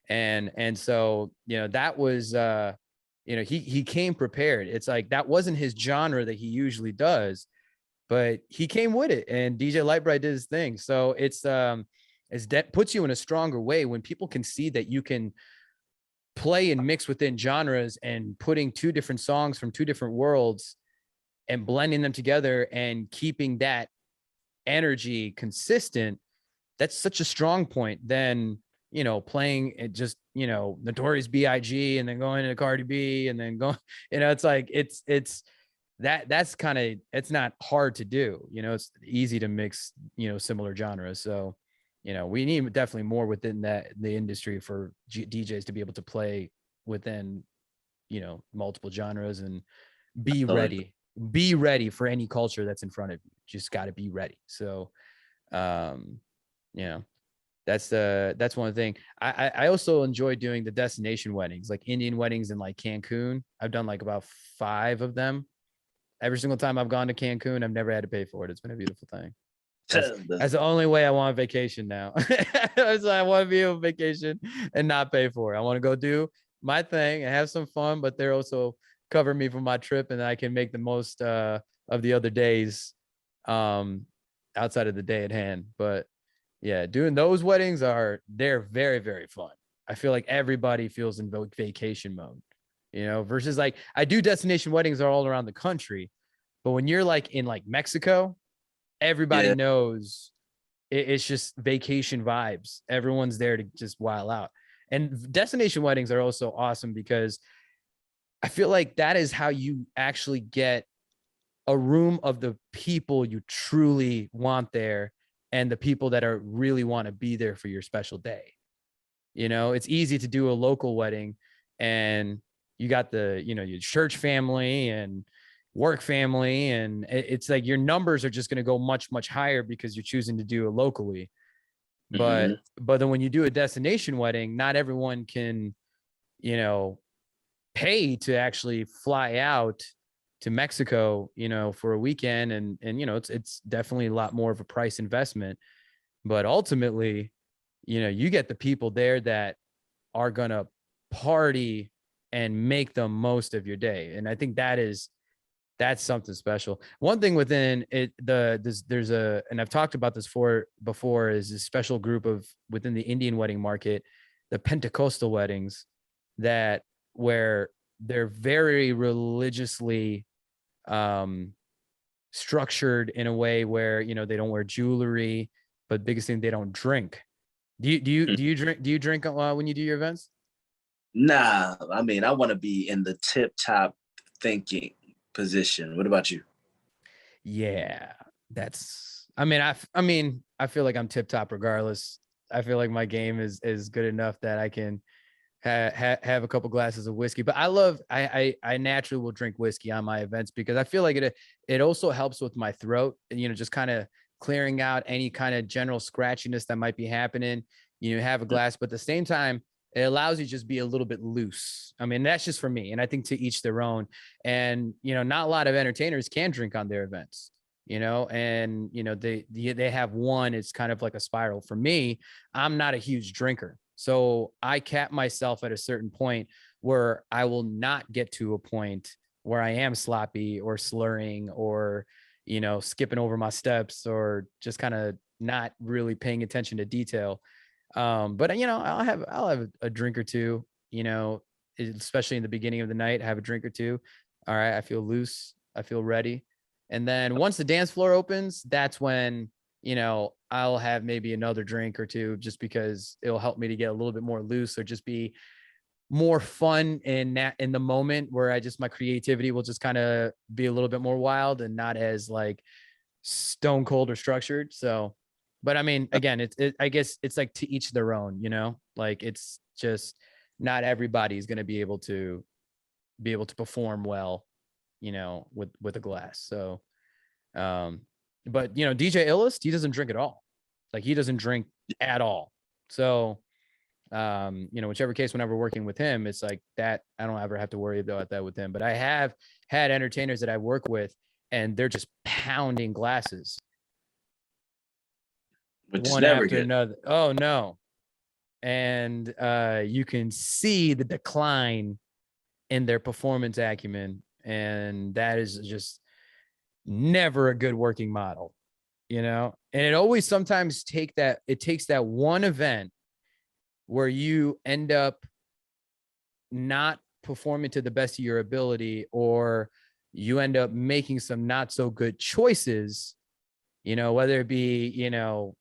and so that was he came prepared. It's like that wasn't his genre that he usually does, but he came with it, and DJ Lightbright did his thing. So it's that puts you in a stronger way when people can see that you can play and mix within genres and putting two different songs from two different worlds and blending them together and keeping that energy consistent. That's such a strong point. Then, playing it just, Notorious B.I.G. and then going into Cardi B and then going, it's like, it's that's kind of, it's not hard to do, it's easy to mix, similar genres. So, we need definitely more within the industry for DJs to be able to play within, multiple genres and be ready for any culture that's in front of you. Just got to be ready. So, that's one thing. I also enjoy doing the destination weddings, like Indian weddings in like Cancun. I've done like about 5 of them. Every single time I've gone to Cancun, I've never had to pay for it. It's been a beautiful thing. That's the only way I want a vacation now. I want to be on vacation and not pay for it. I want to go do my thing and have some fun, but they're also cover me for my trip, and I can make the most of the other days outside of the day at hand. But yeah, doing those weddings they're very, very fun. I feel like everybody feels in vacation mode, versus like I do destination weddings are all around the country, but when you're like in like Mexico, everybody knows it's just vacation vibes. Everyone's there to just wild out. And destination weddings are also awesome because I feel like that is how you actually get a room of the people you truly want there and the people that are really want to be there for your special day. It's easy to do a local wedding and you got the, your church family and work family, and it's like your numbers are just going to go much, much higher because you're choosing to do it locally. But then when you do a destination wedding, not everyone can, pay to actually fly out to Mexico, for a weekend. And it's definitely a lot more of a price investment, but ultimately, you get the people there that are going to party and make the most of your day. And I think that's something special. One thing within it, there's and I've talked about this before, is a special group within the Indian wedding market, the Pentecostal weddings, where they're very religiously structured in a way where, they don't wear jewelry, but biggest thing, they don't drink. Do you drink when you do your events? Nah, I mean, I want to be in the tip top thinking position. What about you? Yeah, I feel like I'm tip top regardless. I feel like my game is good enough that I can have a couple glasses of whiskey, but I naturally will drink whiskey on my events because I feel like it also helps with my throat, just kind of clearing out any kind of general scratchiness that might be happening. Have a glass, but at the same time, it allows you to just be a little bit loose. I mean, that's just for me. And I think to each their own. And, not a lot of entertainers can drink on their events, and, they have one, it's kind of like a spiral. For me, I'm not a huge drinker. So I cap myself at a certain point where I will not get to a point where I am sloppy or slurring or, skipping over my steps or just kind of not really paying attention to detail. But I'll have a drink or two, especially in the beginning of the night, have a drink or two. All right. I feel loose. I feel ready. And then once the dance floor opens, that's when, I'll have maybe another drink or two, just because it'll help me to get a little bit more loose or just be more fun in the moment where my creativity will just kind of be a little bit more wild and not as like stone cold or structured. So, but I mean, again, I guess it's like to each their own, like it's just not everybody's going to be able to perform well, with a glass. So, but DJ Illest, he doesn't drink at all. Like he doesn't drink at all. So, whichever case, whenever working with him, it's like that. I don't ever have to worry about that with him, but I have had entertainers that I work with and they're just pounding glasses. Which one is never after good. another. Oh no. And you can see the decline in their performance acumen. And that is just never a good working model, you know? And it always sometimes takes that one event where you end up not performing to the best of your ability, or you end up making some not so good choices, you know, whether it be, you know,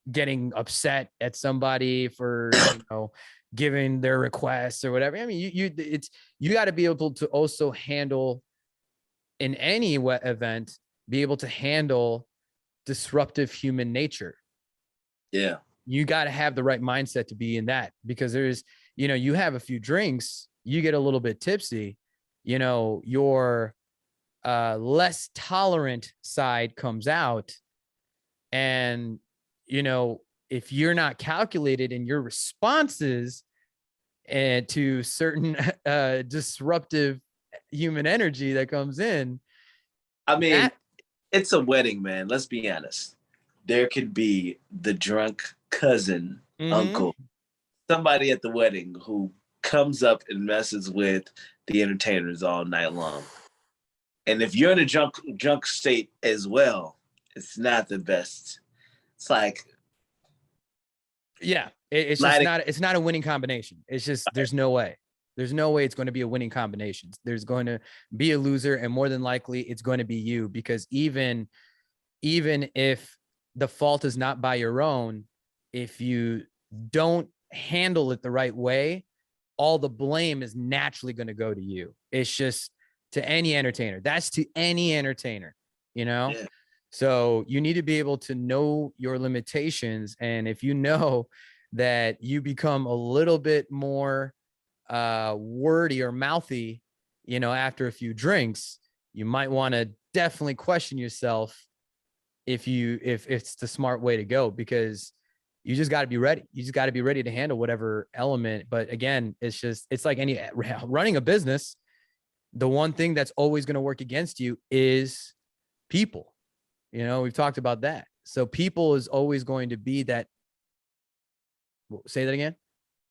getting upset at somebody for, you know, giving their requests or whatever. I mean, you got to be able to also handle in any event, be able to handle disruptive human nature. Yeah. You got to have the right mindset to be in that, because there's, you know, you have a few drinks, you get a little bit tipsy, you know, your less tolerant side comes out. And, you know, if you're not calculated in your responses and to certain disruptive human energy that comes in, I mean, it's a wedding, man. Let's be honest. There could be the drunk cousin, uncle, somebody at the wedding who comes up and messes with the entertainers all night long. And if you're in a drunk state as well, it's not the best. It's like, yeah, it's just it's not a winning combination. It's just, there's no way it's going to be a winning combination. There's going to be a loser, and more than likely it's going to be you, because even if the fault is not by your own, if you don't handle it the right way, all the blame is naturally going to go to you. It's just to any entertainer. That's to any entertainer, you know? Yeah. So you need to be able to know your limitations. And if you know that you become a little bit more wordy or mouthy, you know, after a few drinks, you might want to definitely question yourself if it's the smart way to go, because you just got to be ready. You just got to be ready to handle whatever element. But again, it's like any running a business. The one thing that's always going to work against you is people. You know, we've talked about that. So people is always going to be that. Say that again.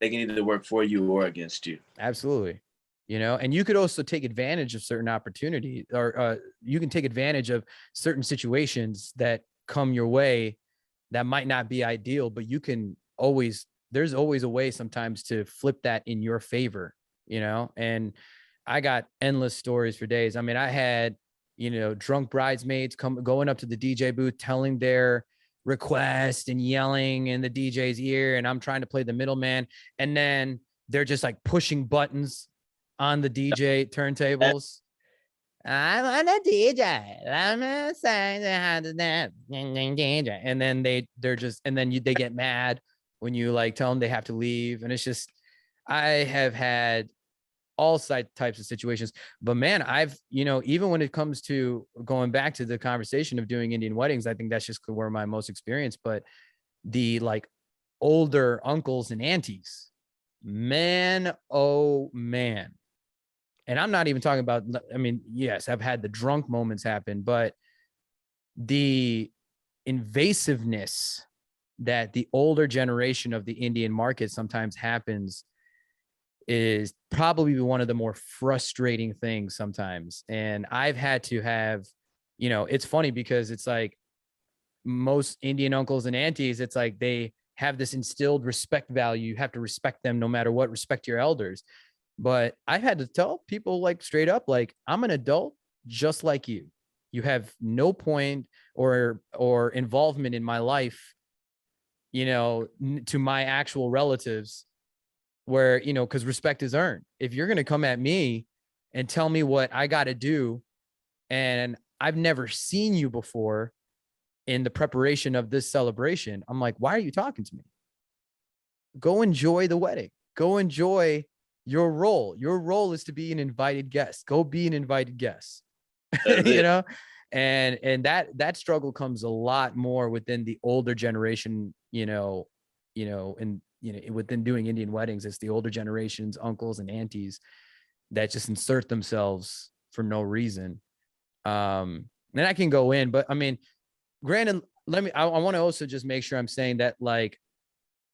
They can either work for you or against you. Absolutely. You know, and you could also take advantage of certain opportunities, or you can take advantage of certain situations that come your way that might not be ideal, but you can there's always a way sometimes to flip that in your favor, you know? And I got endless stories for days. I mean, I had, you know, drunk bridesmaids going up to the DJ booth, telling their request and yelling in the DJ's ear. And I'm trying to play the middleman. And then they're just like pushing buttons on the DJ turntables. I'm a DJ. I'm a DJ. And then they get mad when you like tell them they have to leave. And it's just, I have had all types of situations. But man, I've, you know, even when it comes to going back to the conversation of doing Indian weddings, I think that's just where my most experience. But the like older uncles and aunties, man, oh man. And I'm not even talking about, I mean, yes, I've had the drunk moments happen, but the invasiveness that the older generation of the Indian market sometimes happens is probably one of the more frustrating things sometimes. And I've had to have, you know, it's funny because it's like most Indian uncles and aunties, it's like they have this instilled respect value. You have to respect them no matter what, respect your elders. But I've had to tell people like straight up, like, I'm an adult just like you. You have no point or involvement in my life, you know, to my actual relatives, where, you know, because respect is earned. If you're going to come at me and tell me what I got to do, and I've never seen you before in the preparation of this celebration, I'm like, why are you talking to me? Go enjoy the wedding. Go enjoy your role. Your role is to be an invited guest. Go be an invited guest. You know, and that struggle comes a lot more within the older generation, you know, and you know, within doing Indian weddings, it's the older generations, uncles and aunties, that just insert themselves for no reason. And I can go in, but I mean, granted, I want to also just make sure I'm saying that, like,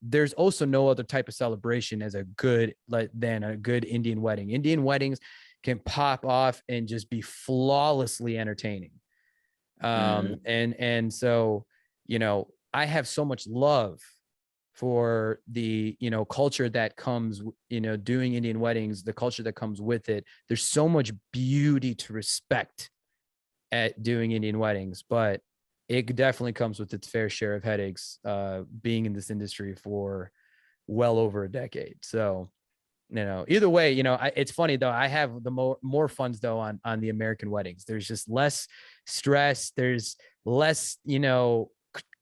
there's also no other type of celebration as a good than a good Indian wedding. Indian weddings can pop off and just be flawlessly entertaining. And so, you know, I have so much love for the, you know, culture that comes, you know, doing Indian weddings, the culture that comes with it. There's so much beauty to respect at doing Indian weddings, but it definitely comes with its fair share of headaches, being in this industry for well over a decade. So, you know, either way, you know, it's funny though. I have the more funds though on the American weddings. There's just less stress. There's less, you know,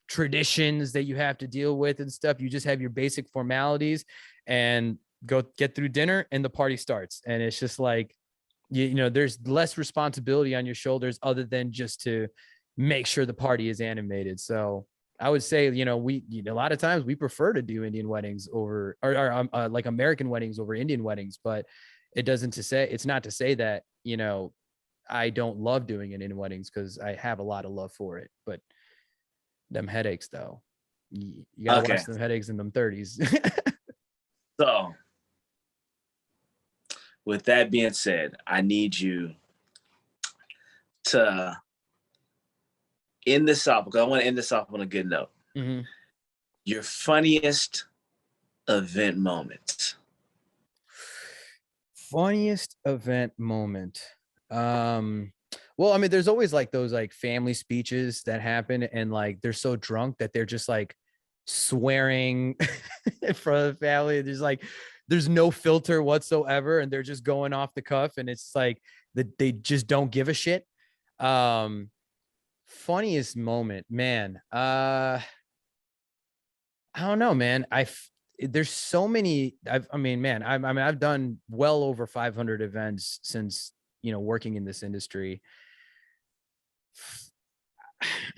traditions that you have to deal with and stuff. You just have your basic formalities and go get through dinner and the party starts. And it's just like, you know, there's less responsibility on your shoulders other than just to make sure the party is animated. So I would say, you know, a lot of times we prefer to do Indian weddings over or like American weddings over Indian weddings, but it's not to say that, you know, I don't love doing Indian weddings, because I have a lot of love for it, but them headaches though, you gotta watch them headaches in them 30s. So with that being said, I need you to end this off, because I want to end this off on a good note. Mm-hmm. Your funniest event moment. Funniest event moment. Well, I mean, there's always like those like family speeches that happen and like they're so drunk that they're just like swearing in front of the family. There's no filter whatsoever and they're just going off the cuff, and it's like they just don't give a shit. Funniest moment, man. I don't know, man. There's so many. I've done well over 500 events since, you know, working in this industry.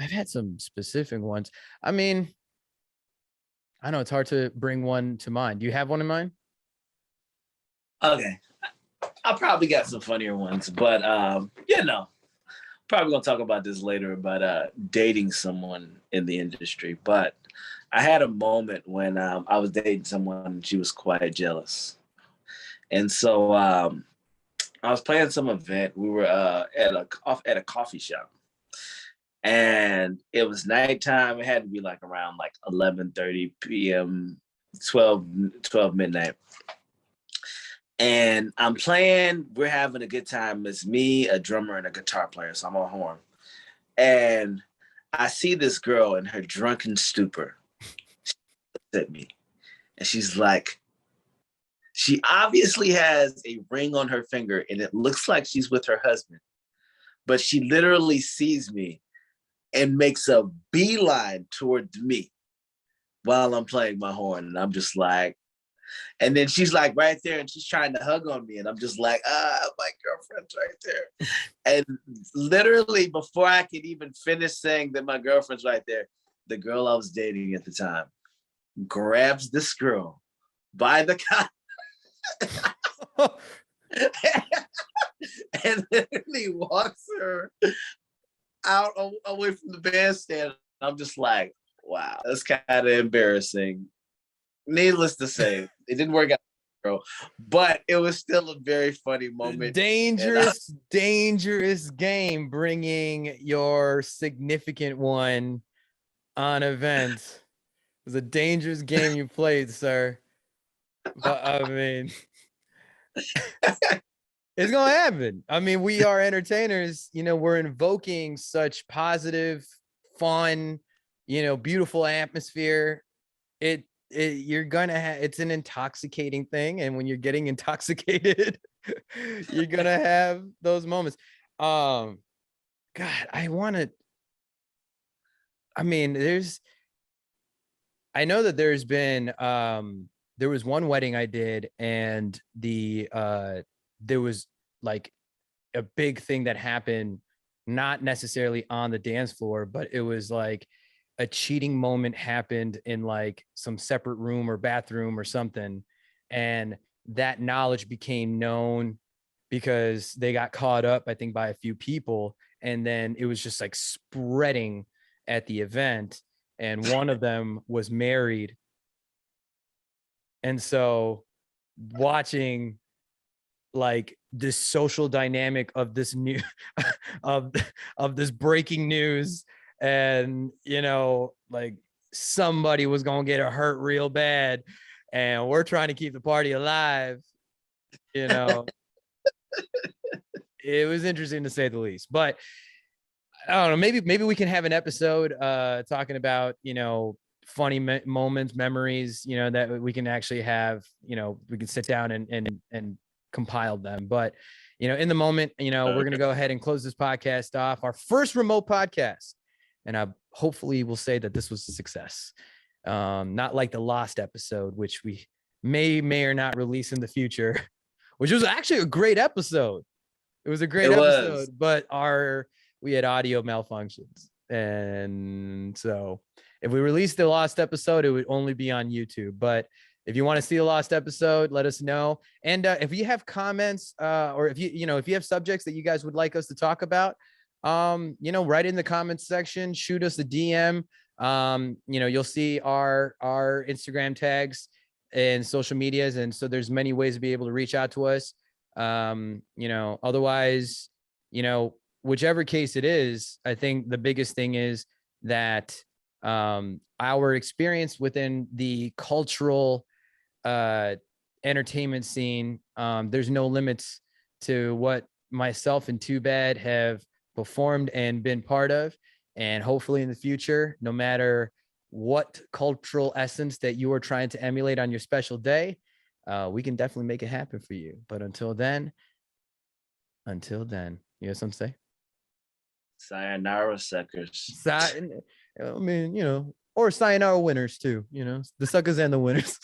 I've had some specific ones. I mean, I know it's hard to bring one to mind. Do you have one in mind? Okay. I probably got some funnier ones, but you know, probably gonna talk about this later about dating someone in the industry. But I had a moment when I was dating someone and she was quite jealous. And so I was playing some event. We were at a coffee shop. And it was nighttime. It had to be like around like 11:30 p.m., 12 midnight. And I'm playing, we're having a good time. It's me, a drummer, and a guitar player. So I'm on horn. And I see this girl in her drunken stupor. She looks at me. And she's like, she obviously has a ring on her finger and it looks like she's with her husband. But she literally sees me and makes a beeline towards me while I'm playing my horn. And I'm just like, and then she's like right there and she's trying to hug on me. And I'm just like, my girlfriend's right there. And literally before I could even finish saying that my girlfriend's right there, the girl I was dating at the time grabs this girl by the collar and literally walks her out away from the bandstand. I'm just like, wow, that's kind of embarrassing. Needless to say, it didn't work out, bro, but it was still a very funny moment. Dangerous game, bringing your significant one on event. It was a dangerous game you played, sir. But I mean, it's gonna happen. I mean, we are entertainers, you know, we're invoking such positive, fun, you know, beautiful atmosphere. You're gonna have, it's an intoxicating thing, and when you're getting intoxicated, you're gonna have those moments. God, I know that there's been there was one wedding I did, and there was like a big thing that happened, not necessarily on the dance floor, but it was like a cheating moment happened in like some separate room or bathroom or something. And that knowledge became known because they got caught up, I think, by a few people. And then it was just like spreading at the event. And one of them was married And so watching like this social dynamic of this new of this breaking news, and like somebody was gonna get hurt real bad, and we're trying to keep the party alive. It was interesting to say the least. But I don't know, maybe we can have an episode talking about funny moments, memories, that we can actually have, we can sit down and compile them. But in the moment, we're gonna go ahead and close this podcast off, our first remote podcast, and I hopefully will say that this was a success, not like the lost episode, which we may or not release in the future, which was actually a great episode. It was a great episode, but we had audio malfunctions, and so if we released the lost episode, it would only be on YouTube. But if you want to see the lost episode, let us know. And if you have comments, or if you have subjects that you guys would like us to talk about, write in the comments section, shoot us a DM. You'll see our Instagram tags and social medias, and so there's many ways to be able to reach out to us. Otherwise, whichever case it is, I think the biggest thing is that our experience within the cultural entertainment scene, there's no limits to what myself and Tubad have performed and been part of. And hopefully in the future, no matter what cultural essence that you are trying to emulate on your special day, we can definitely make it happen for you. But until then, you have something to say? Sayonara, suckers. I mean, or sayonara winners too, the suckers and the winners.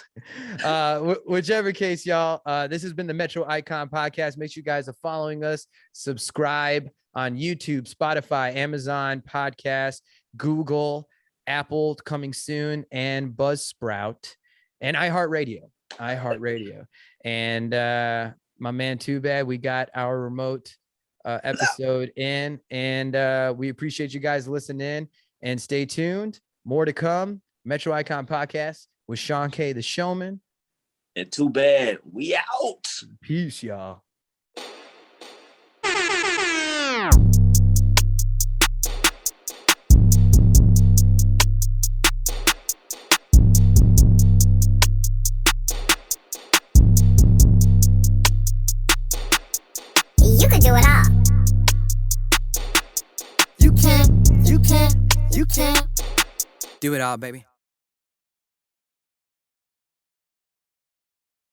Whichever case, y'all, this has been the Metro Icon Podcast. Make sure you guys are following us, subscribe on YouTube, Spotify, Amazon Podcast, Google, Apple coming soon, and Buzzsprout, and iHeartRadio. And my man Tubad, we got our remote episode in, and we appreciate you guys listening in, and stay tuned. More to come. Metro Icon Podcast with Shawn Kay the Showman. And Tubad, we out. Peace, y'all. You can do it all. You can. Do it all, baby.